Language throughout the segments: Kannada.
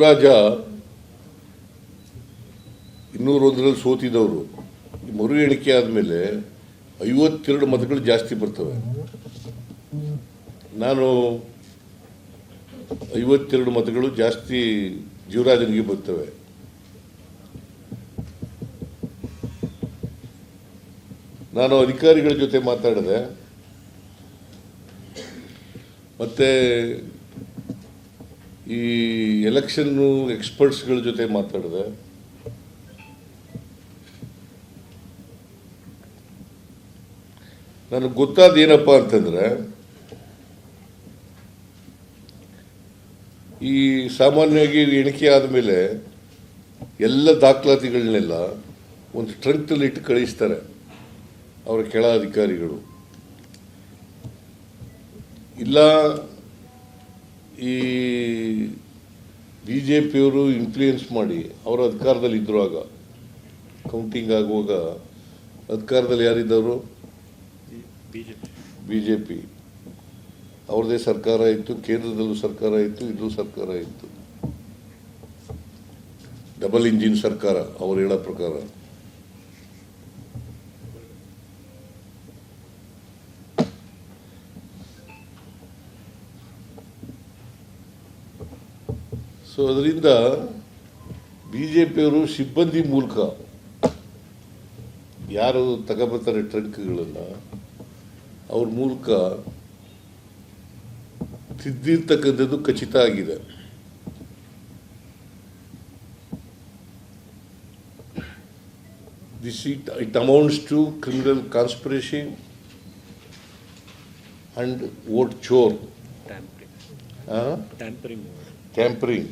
ರಾಜ 201ರಲ್ಲಿ ಸೋತಿದವರು ಮರು ಎಣಿಕೆ ಆದಮೇಲೆ 52 ಮತಗಳು ಜಾಸ್ತಿ ಬರ್ತವೆ. ನಾನು 52 ಮತಗಳು ಜಾಸ್ತಿ ಜೀವರಾಜನಿಗೆ ಬರ್ತವೆ. ನಾನು ಅಧಿಕಾರಿಗಳ ಜೊತೆ ಮಾತಾಡಿದೆ, ಮತ್ತೆ ಈ ಎಲೆಕ್ಷನ್ನು ಎಕ್ಸ್ಪರ್ಟ್ಸ್ಗಳ ಜೊತೆ ಮಾತಾಡಿದೆ. ನನಗೆ ಗೊತ್ತಾದ ಏನಪ್ಪ ಅಂತಂದರೆ, ಈ ಸಾಮಾನ್ಯವಾಗಿ ಎಣಿಕೆ ಆದಮೇಲೆ ಎಲ್ಲ ದಾಖಲಾತಿಗಳನ್ನೆಲ್ಲ ಒಂದು ಟ್ರಂಕ್ನಲ್ಲಿ ಇಟ್ಟು ಕಳಿಸ್ತಾರೆ ಅವರ ಕೆಳ ಅಧಿಕಾರಿಗಳು. ಇಲ್ಲ ಈ BJPಯವರು ಇನ್ಫ್ಲೂಯೆನ್ಸ್ ಮಾಡಿ ಅವರು ಅಧಿಕಾರದಲ್ಲಿ ಇದ್ದರು. ಆಗ ಕೌಂಟಿಂಗ್ ಆಗುವಾಗ ಅಧಿಕಾರದಲ್ಲಿ ಯಾರಿದ್ದವರು? BJP. ಅವ್ರದ್ದೇ ಸರ್ಕಾರ ಇತ್ತು, ಕೇಂದ್ರದಲ್ಲೂ ಸರ್ಕಾರ ಇತ್ತು, ಇಲ್ಲೂ ಸರ್ಕಾರ ಇತ್ತು. ಡಬಲ್ ಇಂಜಿನ್ ಸರ್ಕಾರ ಅವ್ರು ಹೇಳೋ ಪ್ರಕಾರ. ಸೊ ಅದರಿಂದ BJPಯವರು ಸಿಬ್ಬಂದಿ ಮೂಲಕ ಯಾರು ತಗೊಬರ್ತಾರೆ ಟ್ರಂಕ್ಗಳನ್ನು, ಅವ್ರ ಮೂಲಕ ತಿದ್ದಿರ್ತಕ್ಕಂಥದ್ದು ಖಚಿತ ಆಗಿದೆ. It amounts to criminal conspiracy and vote chore. Tampering.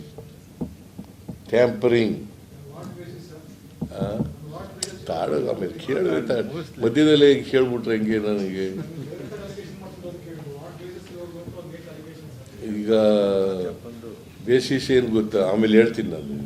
ಆಮೇಲೆ ಕೇಳಬೇಕು, ಮಧ್ಯದಲ್ಲೇ ಕೇಳ್ಬಿಟ್ರೆ ಹೆಂಗೆ? ನನಗೆ ಈಗ ಬೇಸಿಸ್ ಏನು ಗೊತ್ತಾ, ಆಮೇಲೆ ಹೇಳ್ತೀನಿ ನಾನು.